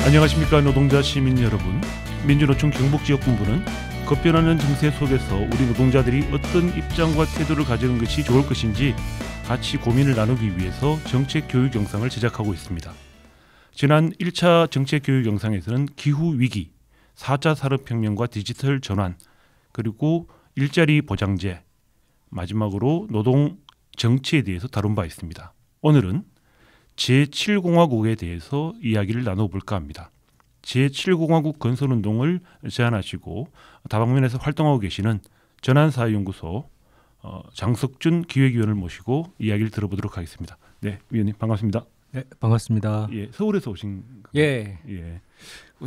안녕하십니까 노동자 시민 여러분. 민주노총 경북지역본부는 급변하는 정세 속에서 우리 노동자들이 어떤 입장과 태도를 가지는 것이 좋을 것인지 같이 고민을 나누기 위해서 정책 교육 영상을 제작하고 있습니다. 지난 1차 정책 교육 영상에서는 기후위기, 4차 산업혁명과 디지털 전환, 그리고 일자리 보장제, 마지막으로 노동 정치에 대해서 다룬 바 있습니다. 오늘은 제7공화국에 대해서 이야기를 나눠볼까 합니다. 제7공화국 건설운동을 제안하시고 다방면에서 활동하고 계시는 전환사회연구소 장석준 기획위원을 모시고 이야기를 들어보도록 하겠습니다. 네, 위원님 반갑습니다. 네, 반갑습니다. 예, 서울에서 오신 예. 예.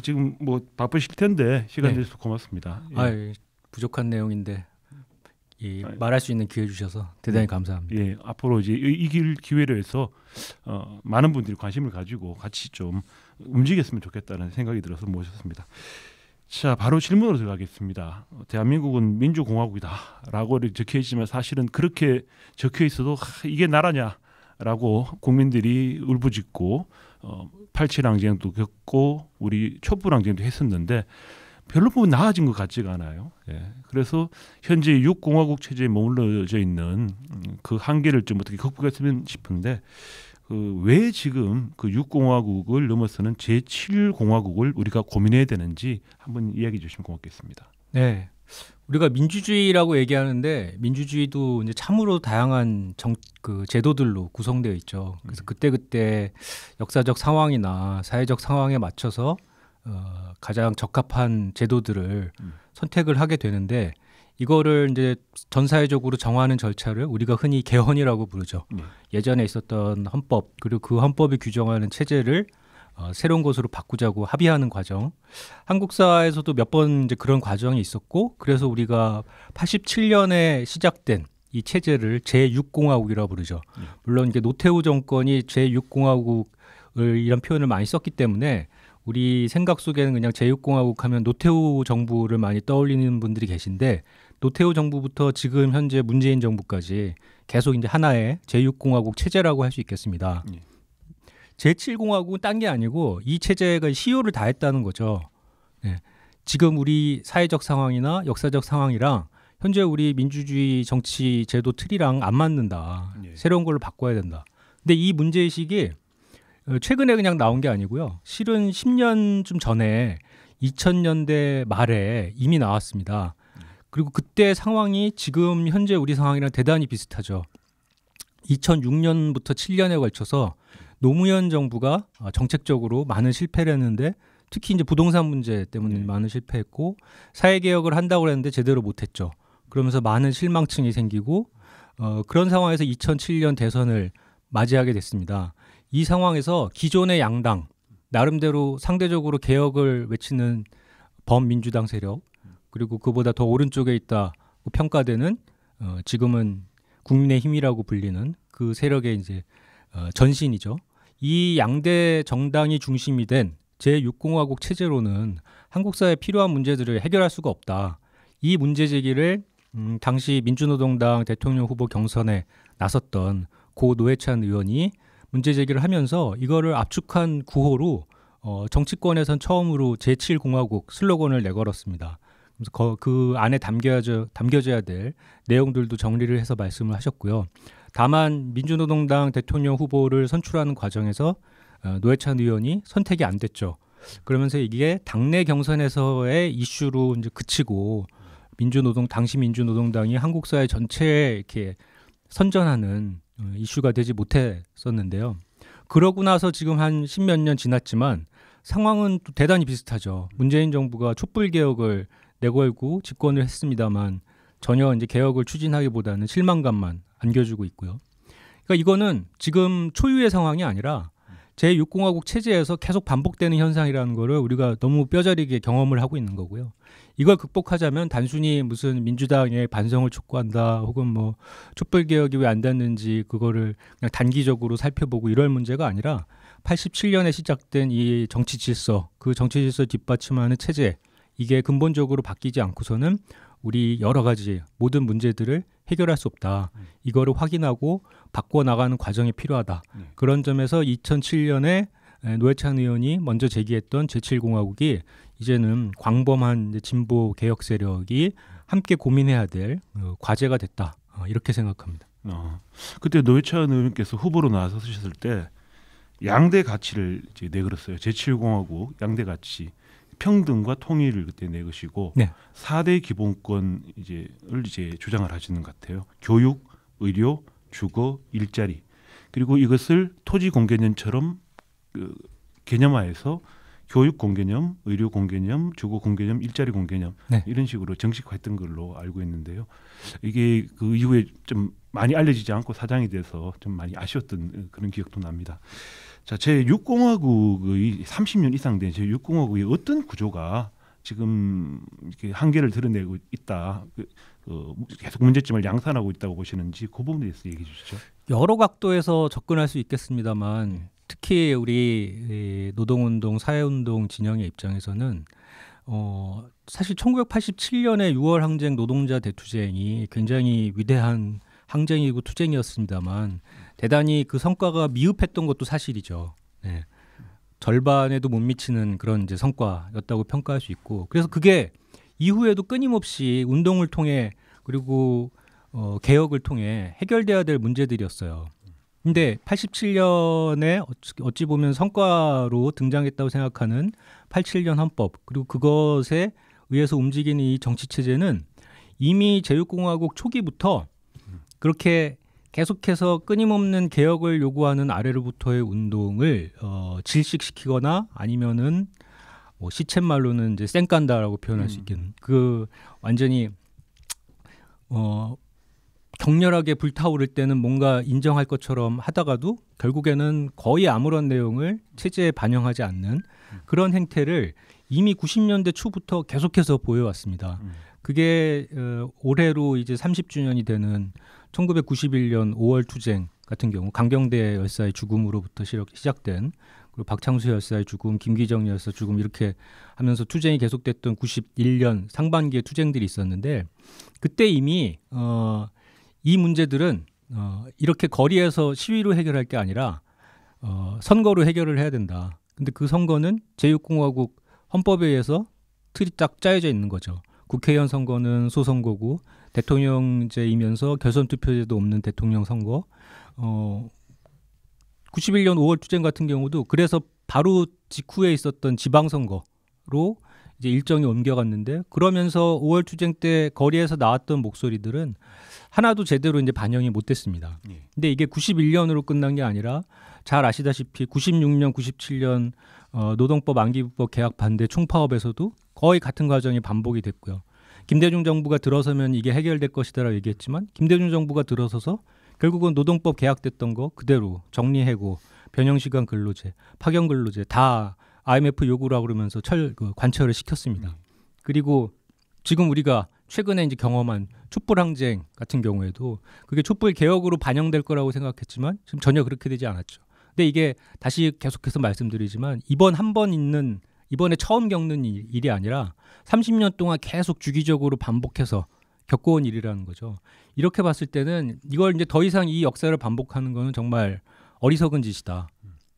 지금 뭐 바쁘실 텐데 시간 네. 내주셔서 고맙습니다. 예. 아, 부족한 내용인데 말할 수 있는 기회 주셔서 대단히 감사합니다. 예, 앞으로 이제 이 기회로 해서 많은 분들이 관심을 가지고 같이 좀 움직였으면 좋겠다는 생각이 들어서 모셨습니다. 자, 바로 질문으로 들어가겠습니다. 대한민국은 민주공화국이다라고 적혀 있지만 사실은 그렇게 적혀 있어도 이게 나라냐라고 국민들이 울부짖고 87항쟁도 겪고 우리 촛불항쟁도 했었는데 별로 보면 나아진 것 같지가 않아요. 예. 그래서 현재 6공화국 체제에 머물러져 있는 그 한계를 좀 어떻게 극복했으면 싶은데 왜 지금 그 6공화국을 넘어서는 제7공화국을 우리가 고민해야 되는지 한번 이야기해 주시면 고맙겠습니다. 네, 우리가 민주주의라고 얘기하는데 민주주의도 이제 참으로 다양한 제도들로 구성되어 있죠. 그래서 그때 역사적 상황이나 사회적 상황에 맞춰서 가장 적합한 제도들을 선택을 하게 되는데 이거를 이제 전 사회적으로 정하는 절차를 우리가 흔히 개헌이라고 부르죠. 예전에 있었던 헌법 그리고 그 헌법이 규정하는 체제를 새로운 것으로 바꾸자고 합의하는 과정. 한국 사회에서도 몇 번 이제 그런 과정이 있었고 그래서 우리가 87년에 시작된 이 체제를 제6공화국이라고 부르죠. 물론 이게 노태우 정권이 제6공화국을 이런 표현을 많이 썼기 때문에 우리 생각 속에는 그냥 제6공화국 하면 노태우 정부를 많이 떠올리는 분들이 계신데 노태우 정부부터 지금 현재 문재인 정부까지 계속 이제 하나의 제6공화국 체제라고 할 수 있겠습니다. 제7공화국은 딴 게 아니고 이 체제가 시효를 다했다는 거죠. 네. 지금 우리 사회적 상황이나 역사적 상황이랑 현재 우리 민주주의 정치 제도 틀이랑 안 맞는다. 새로운 걸로 바꿔야 된다. 근데 이 문제의식이 최근에 그냥 나온 게 아니고요. 실은 10년쯤 전에 2000년대 말에 이미 나왔습니다. 그리고 그때 상황이 지금 현재 우리 상황이랑 대단히 비슷하죠. 2006년부터 7년에 걸쳐서 노무현 정부가 정책적으로 많은 실패를 했는데 특히 이제 부동산 문제 때문에 많은 실패했고 사회개혁을 한다고 했는데 제대로 못했죠. 그러면서 많은 실망층이 생기고 그런 상황에서 2007년 대선을 맞이하게 됐습니다. 이 상황에서 기존의 양당, 나름대로 상대적으로 개혁을 외치는 범민주당 세력, 그리고 그보다 더 오른쪽에 있다고 평가되는 지금은 국민의힘이라고 불리는 그 세력의 이제 전신이죠. 이 양대 정당이 중심이 된 제6공화국 체제로는 한국 사회에 필요한 문제들을 해결할 수가 없다. 이 문제 제기를 당시 민주노동당 대통령 후보 경선에 나섰던 고 노회찬 의원이 문제 제기를 하면서 이거를 압축한 구호로 정치권에선 처음으로 제7공화국 슬로건을 내걸었습니다. 그래서 그 안에 담겨져야 될 내용들도 정리를 해서 말씀을 하셨고요. 다만 민주노동당 대통령 후보를 선출하는 과정에서 노회찬 의원이 선택이 안 됐죠. 그러면서 이게 당내 경선에서의 이슈로 이제 그치고 당시 민주노동당이 한국 사회 전체에 이렇게 선전하는 이슈가 되지 못했었는데요. 그러고 나서 지금 한 10몇 년 지났지만 상황은 또 대단히 비슷하죠. 문재인 정부가 촛불 개혁을 내걸고 집권을 했습니다만 전혀 이제 개혁을 추진하기보다는 실망감만 안겨주고 있고요. 그러니까 이거는 지금 초유의 상황이 아니라 제6공화국 체제에서 계속 반복되는 현상이라는 거를 우리가 너무 뼈저리게 경험을 하고 있는 거고요. 이걸 극복하자면 단순히 무슨 민주당의 반성을 촉구한다 혹은 뭐 촛불 개혁이 왜 안 됐는지 그거를 그냥 단기적으로 살펴보고 이럴 문제가 아니라 87년에 시작된 이 정치 질서, 그 정치 질서 뒷받침하는 체제, 이게 근본적으로 바뀌지 않고서는 우리 여러 가지 모든 문제들을 해결할 수 없다. 이거를 확인하고 바꿔나가는 과정이 필요하다. 그런 점에서 2007년에 노회찬 의원이 먼저 제기했던 제7공화국이 이제는 광범한 이제 진보 개혁 세력이 함께 고민해야 될 과제가 됐다. 이렇게 생각합니다. 그때 노회찬 의원께서 후보로 나서셨을 때 양대 가치를 이제 내걸었어요. 제7공화국 양대 가치, 평등과 통일을 그때 내것이고 네. 4대 기본권을 이제 주장을 하시는 것 같아요. 교육, 의료, 주거, 일자리. 그리고 이것을 토지 공개념처럼 개념화해서 교육 공개념, 의료 공개념, 주거 공개념, 일자리 공개념 네. 이런 식으로 정식화했던 걸로 알고 있는데요. 이게 그 이후에 좀 많이 알려지지 않고 사장이 돼서 좀 많이 아쉬웠던 그런 기억도 납니다. 자, 제6공화국의 30년 이상 된 제6공화국의 어떤 구조가 지금 이렇게 한계를 드러내고 있다. 계속 문제점을 양산하고 있다고 보시는지 그 부분에 대해서 얘기해 주시죠. 여러 각도에서 접근할 수 있겠습니다만 특히 우리 노동운동, 사회운동 진영의 입장에서는 사실 1987년에 6월 항쟁 노동자 대투쟁이 굉장히 위대한 항쟁이고 투쟁이었습니다만 대단히 그 성과가 미흡했던 것도 사실이죠. 네. 절반에도 못 미치는 그런 이제 성과였다고 평가할 수 있고 그래서 그게 이후에도 끊임없이 운동을 통해 그리고 개혁을 통해 해결돼야 될 문제들이었어요. 근데 87년에 어찌 보면 성과로 등장했다고 생각하는 87년 헌법 그리고 그것에 의해서 움직이는 이 정치체제는 이미 제6공화국 초기부터 그렇게 계속해서 끊임없는 개혁을 요구하는 아래로부터의 운동을 질식시키거나 아니면은 뭐 시쳇말로는 이제 쌩깐다라고 표현할 수 있겠는 그 완전히 격렬하게 불타오를 때는 뭔가 인정할 것처럼 하다가도 결국에는 거의 아무런 내용을 체제에 반영하지 않는 그런 행태를 이미 90년대 초부터 계속해서 보여왔습니다. 그게 올해로 이제 30주년이 되는 1991년 5월 투쟁 같은 경우 강경대 열사의 죽음으로부터 시작된 그리고 박창수 열사의 죽음, 김기정 열사 죽음 이렇게 하면서 투쟁이 계속됐던 91년 상반기에 투쟁들이 있었는데 그때 이미 이 문제들은 이렇게 거리에서 시위로 해결할 게 아니라 선거로 해결을 해야 된다. 근데 그 선거는 제6공화국 헌법에 의해서 틀이 딱 짜여져 있는 거죠. 국회의원 선거는 소선거고 대통령제이면서 결선투표제도 없는 대통령 선거 91년 5월 투쟁 같은 경우도 그래서 바로 직후에 있었던 지방선거로 이제 일정이 옮겨갔는데 그러면서 5월 투쟁 때 거리에서 나왔던 목소리들은 하나도 제대로 이제 반영이 못 됐습니다. 근데 이게 91년으로 끝난 게 아니라 잘 아시다시피 96년, 97년 노동법 안기부법 개혁 반대 총파업에서도 거의 같은 과정이 반복이 됐고요. 김대중 정부가 들어서면 이게 해결될 것이다라고 얘기했지만 김대중 정부가 들어서서 결국은 노동법 개혁됐던 거 그대로 정리해고 변형시간 근로제, 파견 근로제 다 IMF 요구라고 그러면서 관철을 시켰습니다. 그리고 지금 우리가 최근에 이제 경험한 촛불 항쟁 같은 경우에도 그게 촛불 개혁으로 반영될 거라고 생각했지만 지금 전혀 그렇게 되지 않았죠. 근데 이게 다시 계속해서 말씀드리지만 이번에 처음 겪는 일이 아니라 30년 동안 계속 주기적으로 반복해서 겪어온 일이라는 거죠. 이렇게 봤을 때는 이걸 이제 더 이상 이 역사를 반복하는 거는 정말 어리석은 짓이다.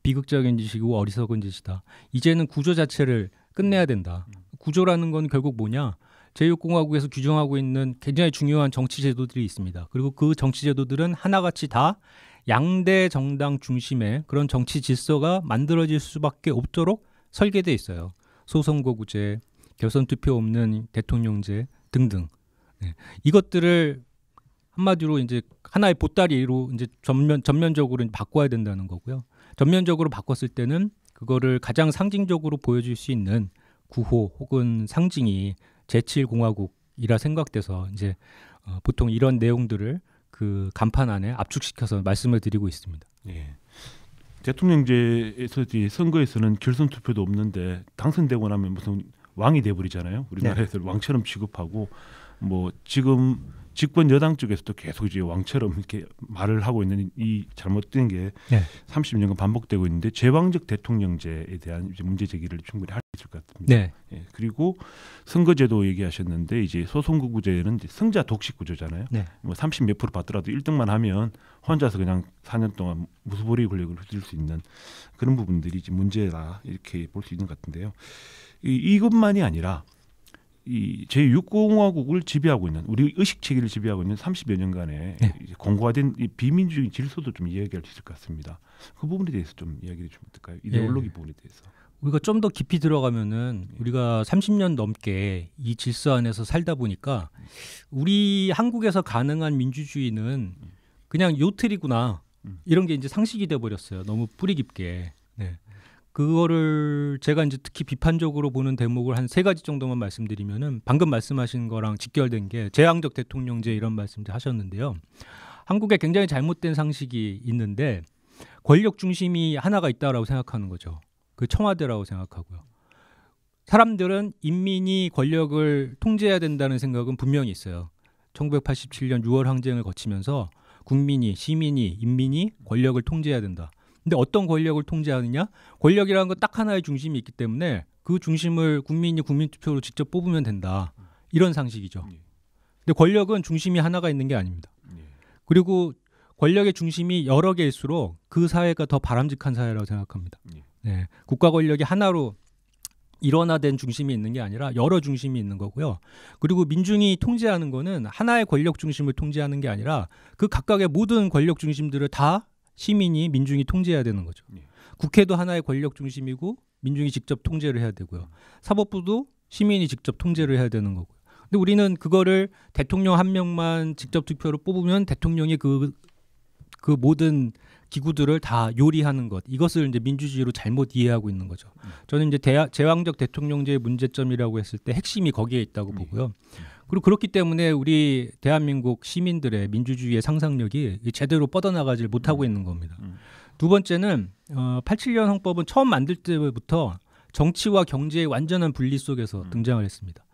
비극적인 짓이고 어리석은 짓이다. 이제는 구조 자체를 끝내야 된다. 구조라는 건 결국 뭐냐? 제6공화국에서 규정하고 있는 굉장히 중요한 정치 제도들이 있습니다. 그리고 그 정치 제도들은 하나같이 다 양대 정당 중심의 그런 정치 질서가 만들어질 수밖에 없도록 설계돼 있어요. 소선거구제, 결선투표 없는 대통령제 등등. 네. 이것들을 한마디로 이제 하나의 보따리로 이제 전면적으로 바꿔야 된다는 거고요. 전면적으로 바꿨을 때는 그거를 가장 상징적으로 보여줄 수 있는 구호 혹은 상징이 제7공화국이라 생각돼서 이제 보통 이런 내용들을 그 간판 안에 압축시켜서 말씀을 드리고 있습니다. 예. 대통령제에서 선거에서는 결선 투표도 없는데 당선되고 나면 무슨 왕이 돼버리잖아요. 우리나라에서 네. 왕처럼 취급하고 뭐 지금 집권 여당 쪽에서도 계속 이제 왕처럼 이렇게 말을 하고 있는 이 잘못된 게 네. 30년간 반복되고 있는데 제왕적 대통령제에 대한 이제 문제 제기를 충분히 할 수 있을 것 같습니다. 네. 예. 그리고 선거제도 얘기하셨는데 이제 소선거구제는 이제 승자 독식 구조잖아요. 네. 뭐 30 몇 프로 받더라도 1등만 하면 혼자서 그냥 4년 동안 무소불위 권력을 휘둘 수 있는 그런 부분들이 이제 문제다 이렇게 볼 수 있는 것 같은데요. 이것만이 아니라 이 제6공화국을 지배하고 있는 우리 의식 체계를 지배하고 있는 30여 년간의 네. 이제 공고화된 이 비민주적인 질서도 좀 이야기할 수 있을 것 같습니다. 그 부분에 대해서 좀 이야기를 좀 어떨까요? 이데올로기 부분에 대해서. 우리가 좀 더 깊이 들어가면은 우리가 30년 넘게 이 질서 안에서 살다 보니까 우리 한국에서 가능한 민주주의는 그냥 요틀이구나 이런 게 이제 상식이 돼 버렸어요. 너무 뿌리 깊게. 네. 그거를 제가 이제 특히 비판적으로 보는 대목을 한 3가지 정도만 말씀드리면은 방금 말씀하신 거랑 직결된 게 제왕적 대통령제 이런 말씀들 하셨는데요. 한국에 굉장히 잘못된 상식이 있는데 권력 중심이 하나가 있다라고 생각하는 거죠. 그 청와대라고 생각하고요. 사람들은 인민이 권력을 통제해야 된다는 생각은 분명히 있어요. 1987년 6월 항쟁을 거치면서 국민이, 시민이, 인민이 권력을 통제해야 된다. 근데 어떤 권력을 통제하느냐? 권력이라는 건 딱 하나의 중심이 있기 때문에 그 중심을 국민이 국민투표로 직접 뽑으면 된다. 이런 상식이죠. 근데 권력은 중심이 하나가 있는 게 아닙니다. 그리고 권력의 중심이 여러 개일수록 그 사회가 더 바람직한 사회라고 생각합니다. 네, 국가 권력이 하나로 일원화된 중심이 있는 게 아니라 여러 중심이 있는 거고요. 그리고 민중이 통제하는 거는 하나의 권력 중심을 통제하는 게 아니라 그 각각의 모든 권력 중심들을 다 시민이 민중이 통제해야 되는 거죠. 국회도 하나의 권력 중심이고 민중이 직접 통제를 해야 되고요. 사법부도 시민이 직접 통제를 해야 되는 거고요. 근데 우리는 그거를 대통령 한 명만 직접 투표로 뽑으면 대통령이 그 모든 기구들을 다 요리하는 것, 이것을 이제 민주주의로 잘못 이해하고 있는 거죠. 저는 이제 제왕적 대통령제의 문제점이라고 했을 때 핵심이 거기에 있다고 보고요. 그리고 그렇기 때문에 우리 대한민국 시민들의 민주주의의 상상력이 제대로 뻗어나가질 못하고 있는 겁니다. 두 번째는 87년 헌법은 처음 만들 때부터 정치와 경제의 완전한 분리 속에서 등장을 했습니다.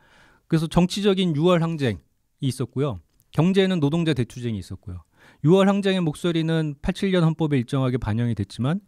그래서 정치적인 6월 항쟁이 있었고요. 경제에는 노동자 대투쟁이 있었고요. 6월 항쟁의 목소리는 87년 헌법에 일정하게 반영이 됐지만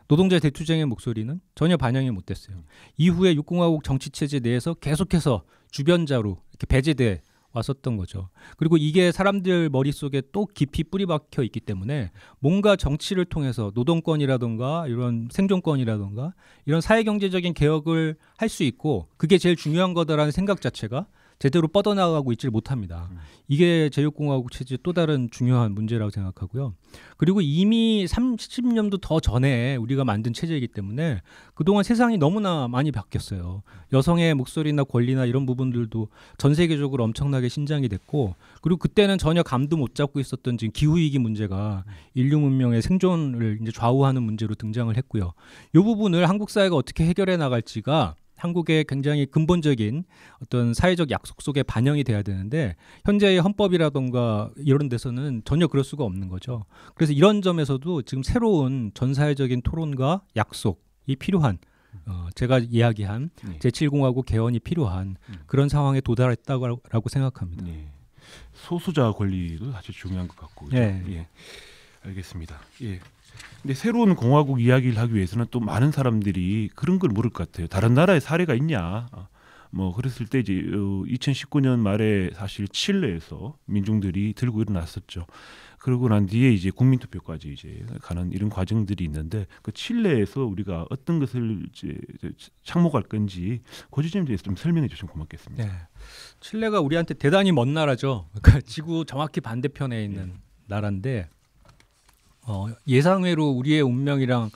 노동자 대투쟁의 목소리는 전혀 반영이 못 됐어요. 이후에 육공화국 정치체제 내에서 계속해서 주변자로 이렇게 배제돼 왔었던 거죠. 그리고 이게 사람들 머릿속에 또 깊이 뿌리박혀 있기 때문에 뭔가 정치를 통해서 노동권이라든가 이런 생존권이라든가 이런 사회경제적인 개혁을 할 수 있고 그게 제일 중요한 거다라는 생각 자체가 제대로 뻗어나가고 있질 못합니다. 이게 제6공화국 체제의 또 다른 중요한 문제라고 생각하고요. 그리고 이미 30년도 더 전에 우리가 만든 체제이기 때문에 그동안 세상이 너무나 많이 바뀌었어요. 여성의 목소리나 권리나 이런 부분들도 전 세계적으로 엄청나게 신장이 됐고 그리고 그때는 전혀 감도 못 잡고 있었던 지금 기후위기 문제가 인류 문명의 생존을 이제 좌우하는 문제로 등장을 했고요. 이 부분을 한국 사회가 어떻게 해결해 나갈지가 한국의 굉장히 근본적인 어떤 사회적 약속 속에 반영이 돼야 되는데 현재의 헌법이라던가 이런 데서는 전혀 그럴 수가 없는 거죠. 그래서 이런 점에서도 지금 새로운 전사회적인 토론과 약속이 필요한 제가 이야기한 제7공화국 개헌이 필요한 그런 상황에 도달했다고 생각합니다. 네. 소수자 권리도 사실 중요한 것 같고. 네. 예. 알겠습니다. 예. 근데 새로운 공화국 이야기를 하기 위해서는 또 많은 사람들이 그런 걸 물을 것 같아요. 다른 나라에 사례가 있냐? 뭐 그랬을 때 이제 2019년 말에 사실 칠레에서 민중들이 들고 일어났었죠. 그러고 난 뒤에 이제 국민투표까지 이제 가는 이런 과정들이 있는데 그 칠레에서 우리가 어떤 것을 이제 착목할 건지 그 지점에 대해서 좀 설명해 주시면 고맙겠습니다. 네. 칠레가 우리한테 대단히 먼 나라죠. 그러니까 지구 정확히 반대편에 있는 나라인데 예상외로 우리의 운명이랑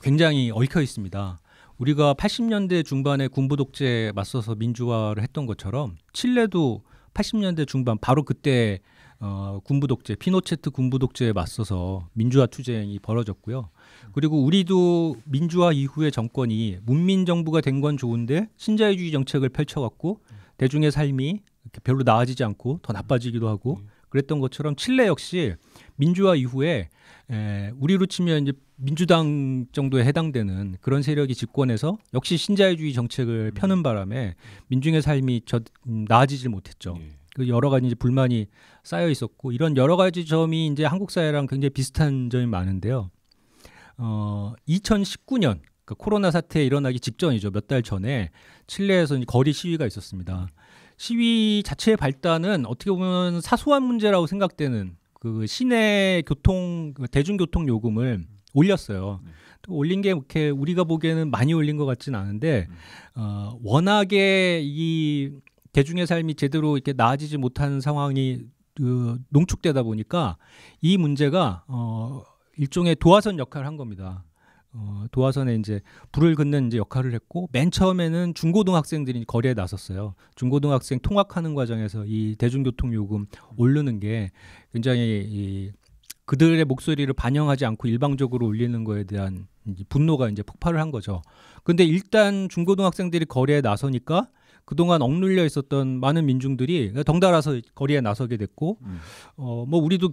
굉장히 얽혀 있습니다. 우리가 80년대 중반에 군부 독재에 맞서서 민주화를 했던 것처럼 칠레도 80년대 중반 바로 그때 군부 독재, 피노체트 군부 독재에 맞서서 민주화 투쟁이 벌어졌고요. 그리고 우리도 민주화 이후의 정권이 문민 정부가 된 건 좋은데 신자유주의 정책을 펼쳐갖고 대중의 삶이 이렇게 별로 나아지지 않고 더 나빠지기도 하고 그랬던 것처럼 칠레 역시 민주화 이후에 우리로 치면 이제 민주당 정도에 해당되는 그런 세력이 집권해서 역시 신자유주의 정책을 펴는 바람에 민중의 삶이 나아지질 못했죠. 그 여러 가지 이제 불만이 쌓여 있었고 이런 여러 가지 점이 이제 한국 사회랑 굉장히 비슷한 점이 많은데요. 2019년 그러니까 코로나 사태 일어나기 직전이죠. 몇 달 전에 칠레에서 거리 시위가 있었습니다. 시위 자체의 발단은 어떻게 보면 사소한 문제라고 생각되는 그 시내 교통 대중교통 요금을 올렸어요. 또 올린 게 이렇게 우리가 보기에는 많이 올린 것 같지는 않은데 워낙에 이 대중의 삶이 제대로 이렇게 나아지지 못하는 상황이 농축되다 보니까 이 문제가 일종의 도화선 역할을 한 겁니다. 도화선에 이제 불을 긋는 이제 역할을 했고 맨 처음에는 중고등학생들이 거리에 나섰어요. 중고등학생 통학하는 과정에서 이 대중교통 요금 오르는 게 굉장히 그들의 목소리를 반영하지 않고 일방적으로 올리는 거에 대한 분노가 이제 폭발을 한 거죠. 근데 일단 중고등학생들이 거리에 나서니까 그동안 억눌려 있었던 많은 민중들이 덩달아서 거리에 나서게 됐고 뭐 우리도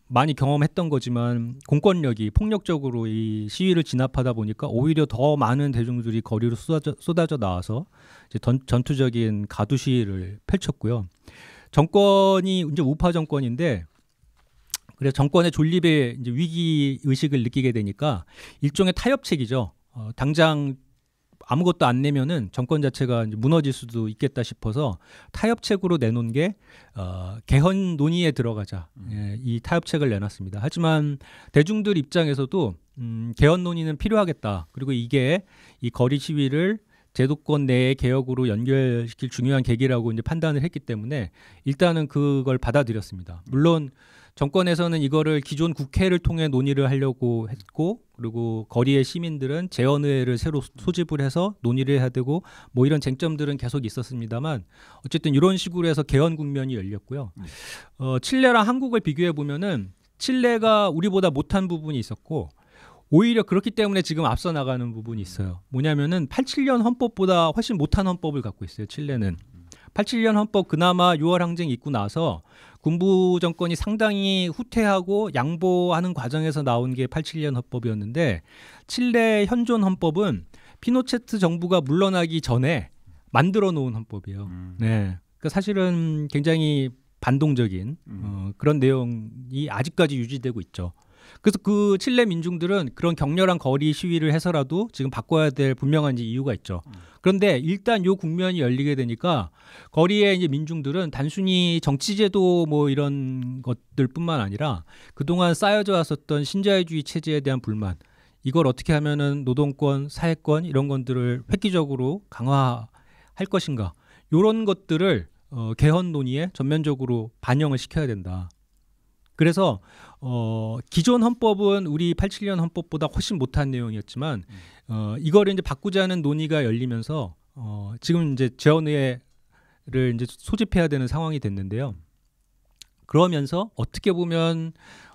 많이 경험했던 거지만 공권력이 폭력적으로 이 시위를 진압하다 보니까 오히려 더 많은 대중들이 거리로 쏟아져 나와서 이제 전투적인 가두 시위를 펼쳤고요. 정권이 이제 우파 정권인데 그래서 정권의 존립에 이제 위기 의식을 느끼게 되니까 일종의 타협책이죠. 당장 아무것도 안 내면은 정권 자체가 이제 무너질 수도 있겠다 싶어서 타협책으로 내놓은 게 개헌 논의에 들어가자 이 타협책을 내놨습니다. 하지만 대중들 입장에서도 개헌 논의는 필요하겠다. 그리고 이게 이 거리 시위를 제도권 내의 개혁으로 연결시킬 중요한 계기라고 이제 판단을 했기 때문에 일단은 그걸 받아들였습니다. 물론 정권에서는 이거를 기존 국회를 통해 논의를 하려고 했고 그리고 거리의 시민들은 재헌의회를 새로 소집을 해서 논의를 해야 되고 뭐 이런 쟁점들은 계속 있었습니다만 어쨌든 이런 식으로 해서 개헌 국면이 열렸고요. 칠레랑 한국을 비교해 보면은 칠레가 우리보다 못한 부분이 있었고 오히려 그렇기 때문에 지금 앞서 나가는 부분이 있어요. 뭐냐면은 87년 헌법보다 훨씬 못한 헌법을 갖고 있어요. 칠레는. 87년 헌법 그나마 6월 항쟁 있고 나서 군부 정권이 상당히 후퇴하고 양보하는 과정에서 나온 게 87년 헌법이었는데 칠레 현존 헌법은 피노체트 정부가 물러나기 전에 만들어 놓은 헌법이에요. 네, 그러니까 사실은 굉장히 반동적인 그런 내용이 아직까지 유지되고 있죠. 그래서 그 칠레 민중들은 그런 격렬한 거리 시위를 해서라도 지금 바꿔야 될 분명한 이유가 있죠. 그런데 일단 요 국면이 열리게 되니까 거리의 이제 민중들은 단순히 정치제도 뭐 이런 것들뿐만 아니라 그동안 쌓여져 왔었던 신자유주의 체제에 대한 불만, 이걸 어떻게 하면은 노동권, 사회권 이런 것들을 획기적으로 강화할 것인가, 이런 것들을 개헌 논의에 전면적으로 반영을 시켜야 된다. 그래서 기존 헌법은 우리 87년 헌법보다 훨씬 못한 내용이었지만 이거를 이제 바꾸자는 논의가 열리면서 지금 이제 재헌의회를 이제 소집해야 되는 상황이 됐는데요. 그러면서 어떻게 보면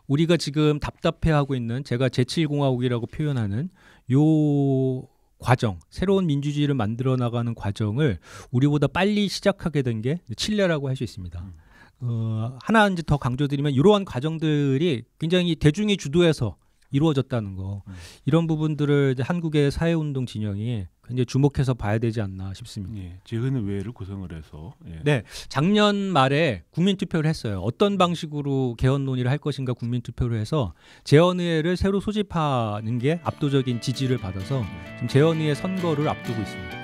우리가 지금 답답해하고 있는, 제가 제7공화국이라고 표현하는 요 과정, 새로운 민주주의를 만들어 나가는 과정을 우리보다 빨리 시작하게 된 게 칠레라고 할 수 있습니다. 하나 이제 더 강조드리면 이러한 과정들이 굉장히 대중이 주도해서 이루어졌다는 거, 이런 부분들을 이제 한국의 사회운동 진영이 굉장히 주목해서 봐야 되지 않나 싶습니다. 예, 재헌의회를 구성을 해서 네, 작년 말에 국민투표를 했어요. 어떤 방식으로 개헌 논의를 할 것인가 국민투표를 해서 재헌의회를 새로 소집하는 게 압도적인 지지를 받아서 지금 재헌의회 선거를 앞두고 있습니다.